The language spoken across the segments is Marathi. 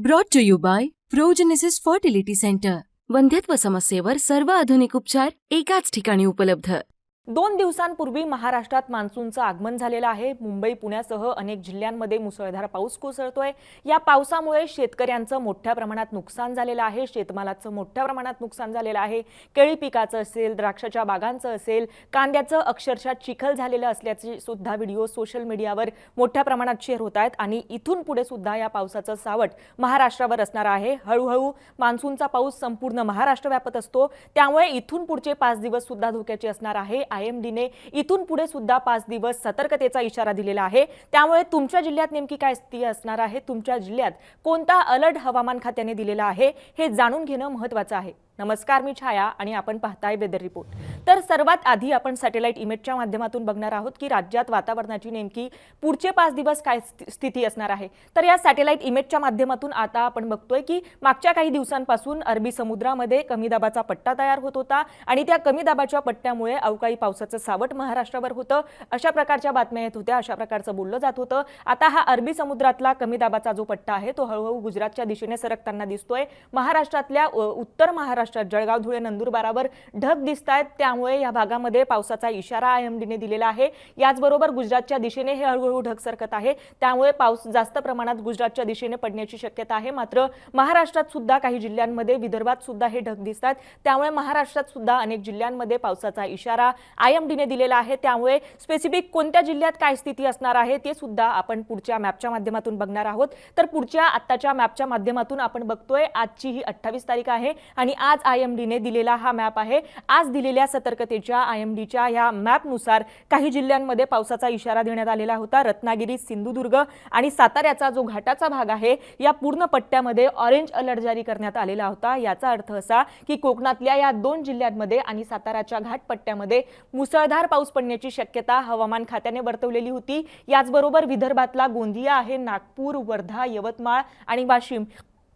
Brought to you by Progenesis fertility centre. वंध्यत्व समस्येवर सर्व आधुनिक उपचार एकाच ठिकाणी उपलब्ध. 2 दिवसांपूर्वी महाराष्ट्रात मान्सूनचं आगमन झालेलं आहे. मुंबई पुण्यासह अनेक जिल्ह्यांमध्ये मुसळधार पाऊस कोसळतोय. या पावसामुळे शेतकऱ्यांचं मोठ्या प्रमाणात नुकसान झालेलं आहे. शेतमालाचं मोठ्या प्रमाणात नुकसान झालेलं आहे. केळी पिकाचं असेल, द्राक्षाच्या बागांचं असेल, कांद्याचं अक्षरशः चिखल झालेलं असल्याचे सुद्धा व्हिडिओ सोशल मीडियावर मोठ्या प्रमाणात शेअर होत आहेत. आणि इथून पुढे सुद्धा या पावसाचं सावट महाराष्ट्रावर असणार आहे. हळूहळू मान्सूनचा पाऊस संपूर्ण महाराष्ट्र व्यापत असतो, त्यामुळे इथून पुढचे 5 दिवस सुद्धा धोक्याचे असणार आहे. IMDने इथून पुढे सुद्धा 5 दिवस सतर्कतेचा इशारा दिलेला आहे. त्यामुळे तुमच्या जिल्ह्यात नेमकी काय स्थिती असणार आहे, तुमच्या जिल्ह्यात कोणता अलर्ट हवामान खात्याने दिलेला आहे हे जाणून घेणं महत्त्वाचं आहे. नमस्कार, मी छाया आणि आपण पाहताय वेदर रिपोर्ट. तर सर्वात आधी आपण सॅटेलाइट इमेजच्या माध्यमातून बघणार आहोत की राज्यात वातावरणाची नेमकी पुढचे 5 दिवस काय स्थिती असणार आहे. तर या सॅटेलाइट इमेजच्या माध्यमातून आता आपण बघतोय की मागच्या काही दिवसांपासून अरबी समुद्रामध्ये कमी दाबाचा पट्टा तयार होत होता आणि त्या कमी दाबाच्या पट्ट्यामुळे अवकाळी पावसाचं सावट महाराष्ट्रावर होतं. अशा प्रकारच्या बातम्या येत होत्या, अशा प्रकारचं बोललं जात होतं. आता हा अरबी समुद्रातला कमी दाबाचा जो पट्टा आहे तो हळूहळू गुजरातच्या दिशेने सरकताना दिसतोय. महाराष्ट्रातल्या उत्तर महाराष्ट्रात जळगाव, धुळे, नंदुरबारावर ढग दिसतायत. त्यामुळे या भागामध्ये पावसाचा इशारा IMDने दिलेला आहे. याचबरोबर गुजरातच्या दिशेने हे हळूहळू ढग सरकत आहे, त्यामुळे पाऊस जास्त प्रमाणात गुजरातच्या दिशेने पडण्याची शक्यता आहे. मात्र महाराष्ट्रात सुद्धा काही जिल्ह्यांमध्ये, विदर्भात सुद्धा हे ढग दिसतात. त्यामुळे महाराष्ट्रात सुद्धा अनेक जिल्ह्यांमध्ये पावसाचा इशारा IMDने दिलेला आहे. त्यामुळे स्पेसिफिक कोणत्या जिल्ह्यात काय स्थिती असणार आहे ते सुद्धा आपण पुढच्या मॅपच्या माध्यमातून बघणार आहोत. तर पुढच्या आत्ताच्या मॅपच्या माध्यमातून आपण बघतोय आजची ही 28 तारीख आहे आणि आज IMDने दिलेला हा मॅप आहे. आज दिलेल्या सतर्कतेच्या IMDच्या या मॅपनुसार काही जिल्ह्यांमध्ये पावसाचा इशारा देण्यात आलेला होता. रत्नागिरी, सिंधुदुर्ग आणि साताऱ्याचा जो घाटाचा भाग आहे या पूर्ण पट्ट्यामध्ये ऑरेंज अलर्ट जारी करण्यात आलेला होता. याचा अर्थ असा की कोकणातल्या या 2 जिल्ह्यांमध्ये आणि साताऱ्याच्या घाटपट्ट्यामध्ये मुसळधार पाऊस पडण्याची शक्यता हवामान खात्याने वर्तवलेली होती. याचबरोबर विदर्भातला गोंदिया आहे, नागपूर, वर्धा, यवतमाळ आणि वाशिम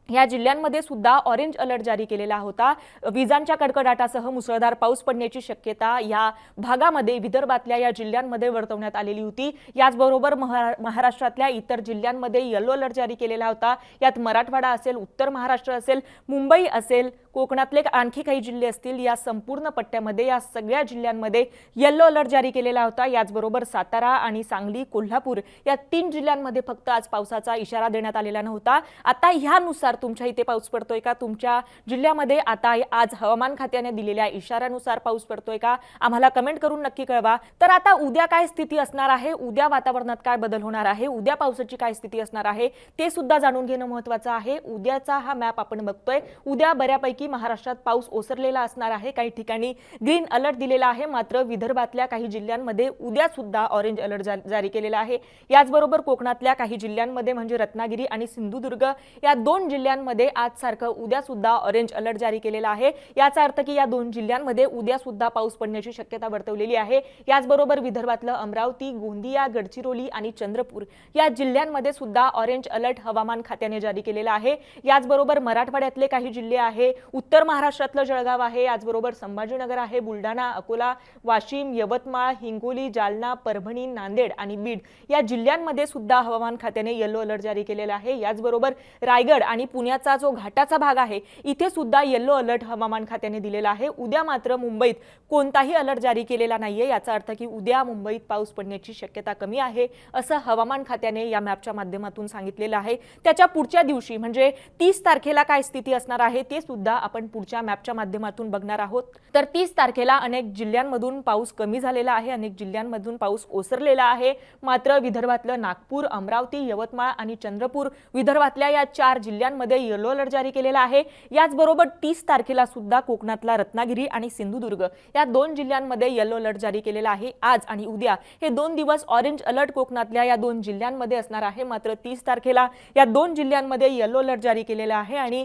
या जिल्ह्यांमध्ये सुद्धा ऑरेंज अलर्ट जारी केलेला होता. विजांच्या कडकडाटासह मुसळधार पाऊस पडण्याची शक्यता या भागामध्ये, विदर्भातल्या या जिल्ह्यांमध्ये वर्तवण्यात आलेली होती. याचबरोबर महाराष्ट्रातल्या इतर जिल्ह्यांमध्ये येलो अलर्ट जारी केलेला होता. यात मराठवाडा असेल, उत्तर महाराष्ट्र असेल, मुंबई असेल, कोकणातले आणखी काही जिल्हे असतील, या संपूर्ण पट्ट्यामध्ये या सगळ्या जिल्ह्यांमध्ये येलो अलर्ट जारी केलेला होता. याचबरोबर सातारा आणि सांगली, कोल्हापूर या 3 जिल्ह्यांमध्ये फक्त आज पावसाचा इशारा देण्यात आलेला नव्हता. आता ह्यानुसार तुमच्या इथे पाऊस पडतोय का, तुमच्या जिल्ह्यामध्ये आता आज हवामान खात्याने दिलेल्या इशाऱ्यानुसार पाऊस पडतोय का, आम्हाला कमेंट करून नक्की कळवा. तर आता उद्या काय स्थिती असणार आहे, उद्या वातावरणात काय बदल होणार आहे, उद्या पावसाची काय स्थिती असणार आहे ते सुद्धा जाणून घेणं महत्त्वाचं आहे. उद्याचा हा मॅप आपण बघतोय. उद्या बऱ्यापैकी महाराष्ट्रात पाऊस ओसरलेला असणार आहे. काही ठिकाणी ग्रीन अलर्ट दिलेला आहे. मात्र विदर्भातल्या काही जिल्ह्यांमध्ये उद्या सुद्धा ऑरेंज अलर्ट जारी केलेला आहे. याचबरोबर कोकणातल्या काही जिल्ह्यांमध्ये म्हणजे रत्नागिरी आणि सिंधुदुर्ग या 2 जिल्ह्यांमध्ये आज सारखं उद्या सुद्धा ऑरेंज अलर्ट जारी केलेला आहे. याचा अर्थ की या 2 जिल्ह्यांमध्ये उद्या सुद्धा पाऊस पडण्याची शक्यता वर्तवलेली आहे. याचबरोबर विदर्भातलं अमरावती, गोंदिया, गडचिरोली आणि चंद्रपूर या जिल्ह्यांमध्ये सुद्धा ऑरेंज अलर्ट हवामान खात्याने जारी केलेला आहे. याचबरोबर मराठवाड्यातले काही जिल्हे आहे, उत्तर महाराष्ट्रातलं जळगाव आहे, याचबरोबर संभाजीनगर आहे, बुलढाणा, अकोला, वाशिम, यवतमाळ, हिंगोली, जालना, परभणी, नांदेड आणि बीड या जिल्ह्यांमध्ये सुद्धा हवामान खात्याने येलो अलर्ट जारी केलेला आहे. याचबरोबर रायगड आणि पुण्याचा जो घाटाचा भाग आहे इथे सुद्धा येलो अलर्ट हवामान खात्याने दिलेला आहे. उद्या मात्र मुंबईत कोणताही अलर्ट जारी केलेला नाहीये. याचा अर्थ की उद्या मुंबईत पाऊस पडण्याची शक्यता कमी आहे असं हवामान खात्याने या मॅपच्या माध्यमातून सांगितलेलं आहे. त्याच्या पुढच्या दिवशी म्हणजे 30 तारखेला काय स्थिती असणार आहे ते सुद्धा आपण पुढच्या मॅपच्या माध्यमातून बघणार आहोत. तर 30 तारखेला अनेक जिल्ह्यांमधून पाऊस कमी झालेला आहे, अनेक जिल्ह्यांमधून पाऊस ओसरलेला आहे. मात्र विदर्भातलं नागपूर, अमरावती, यवतमाळ आणि चंद्रपूर विदर्भातल्या या 4 जिल्ह्यांमध्ये येलो अलर्ट जारी केलेला आहे. याचबरोबर 30 तारखेला सुद्धा कोकणातला रत्नागिरी आणि सिंधुदुर्ग या 2 जिल्ह्यांमध्ये येलो अलर्ट जारी केलेला आहे. आज आणि उद्या हे 2 दिवस ऑरेंज अलर्ट कोकणातल्या या 2 जिल्ह्यांमध्ये असणार आहे. मात्र 30 तारखेला या 2 जिल्ह्यांमध्ये येलो अलर्ट जारी केलेला आहे आणि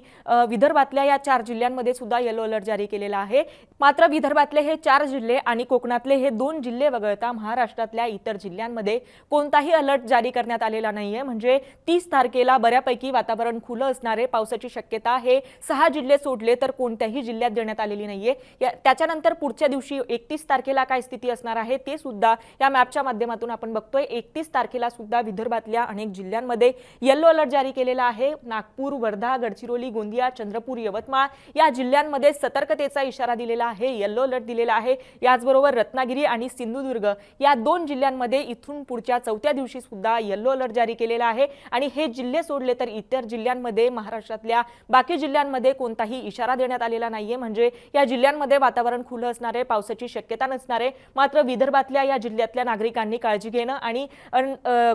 विदर्भातल्या या 4 जिल्ह्यांमध्ये सुद्धा येलो अलर्ट जारी केलेला आहे। मात्र विदर्भातले हे 4 जिल्हे आणि कोकणातले हे 2 जिल्हे वगळता महाराष्ट्रातल्या इतर जिल्ह्यांमध्ये कोणताही अलर्ट जारी करण्यात आलेला नाहीये। म्हणजे 30 तारखेला बऱ्यापैकी वातावरण खुलं असणारे पावसाची शक्यता हे 6 जिल्हे सोडले तर कोणत्याही जिल्ह्यात देण्यात आलेली नाहीये। त्याच्यानंतर पुढच्या दिवशी 31 तारखेला काय स्थिती असणार आहे ते सुद्धा या मॅपच्या माध्यमातून आपण बघतोय। 31 तारखेला सुद्धा विदर्भातल्या अनेक जिल्ह्यांमध्ये येलो अलर्ट जारी केलेला आहे। नागपूर, वर्धा, गडचिरोली, गोंदिया, चंद्रपूर, यवतमाळ या जिल्ह्यांमध्ये सतर्कतेचा इशारा दिलेला आहे, येलो अलर्ट दिलेला आहे। याचबरोबर रत्नागिरी आणि सिंधुदुर्ग या 2 जिल्ह्यांमध्ये इथून पुढच्या 4थ्या दिवशी सुद्धा येलो अलर्ट जारी केलेला आहे। आणि हे जिल्हे सोडले तर इतर जिल्ह्यांमध्ये महाराष्ट्रातल्या बाकी जिल्ह्यांमध्ये कोणताही इशारा देण्यात आलेला नाहीये। म्हणजे या जिल्ह्यांमध्ये वातावरण खुलं असणार आहे, पावसाची शक्यता नसणार आहे। मात्र विदर्भातल्या या जिल्ह्यातल्या नागरिकांनी काळजी घेणं आणि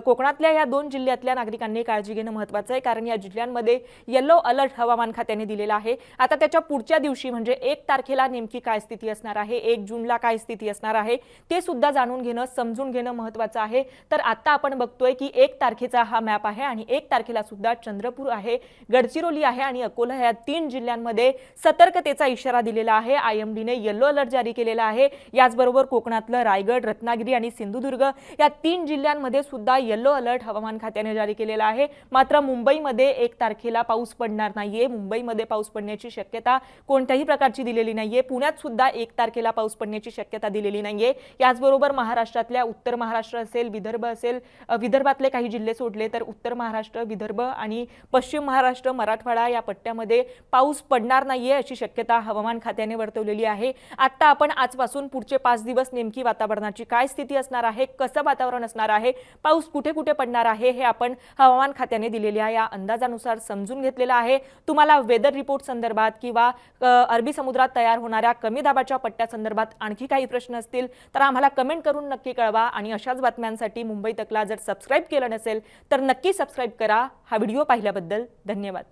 कोकणातल्या या 2 जिल्ह्यातल्या नागरिकांनी काळजी घेणं महत्त्वाचं आहे, कारण या जिल्ह्यांमध्ये येलो अलर्ट हवामान खात्याने दिलेला आहे। आता त्याच्या पुढच्या दिवशी म्हणजे 1 तारखेला नेमकी काय स्थिती असणार आहे, 1 जूनला काय स्थिती असणार आहे ते सुद्धा जाणून घेणं, समजून घेणं महत्त्वाचं आहे। तर आता आपण बघतोय की 1 तारखेचा हा मॅप आहे आणि 1 तारखेला सुद्धा चंद्रपूर आहे, गडचिरोली आहे आणि अकोला या 3 जिल्ह्यांमध्ये सतर्कतेचा इशारा दिलेला आहे। आयएमडीने येलो अलर्ट जारी केलेला आहे। याचबरोबर कोकणातलं रायगड, रत्नागिरी आणि सिंधुदुर्ग या 3 जिल्ह्यांमध्ये सुद्धा येलो अलर्ट हवामान खात्याने जारी केलेला आहे। मात्र मुंबईमध्ये 1 तारखेला पाऊस पडणार नाहीये, मुंबईमध्ये पाऊस पडण्याची शक्यता कोणत्याही प्रकारची दिलेली नाहीये। पुण्यात सुद्धा 1 तारखेला पाऊस पडण्याची शक्यता दिलेली नाहीये। याचबरोबर महाराष्ट्रातल्या उत्तर महाराष्ट्र असेल, विदर्भ असेल, विदर्भातले काही जिल्हे सोडले तर उत्तर महाराष्ट्र, विदर्भ आणि पश्चिम महाराष्ट्र, मराठवाडा या पट्ट्यामध्ये पाऊस पडणार नाहीये अशी शक्यता हवामान खात्याने वर्तवलेली आहे। आता आपण आजपासून पुढचे 5 दिवस नेमकी वातावरणाची काय स्थिती असणार आहे, कसं वातावरण असणार आहे, पाऊस कुठे कुठे पडणार आहे हे आपण हवामान खात्याने दिलेल्या या अंदाजानुसार समजून घेतलेलं आहे। तुम्हाला वेदर रिपोर्ट संदर्भात किंवा अरबी समुद्रात तयार होणाऱ्या कमी दाबाच्या पट्ट्या संदर्भात आणखी काही प्रश्न असतील तर आम्हाला कमेंट करून नक्की कळवा आणि अशाच बातम्यांसाठी मुंबई तकला जर सबस्क्राइब केलं नसेल तर नक्की सबस्क्राइब करा। हा व्हिडिओ पाहिल्याबद्दल धन्यवाद।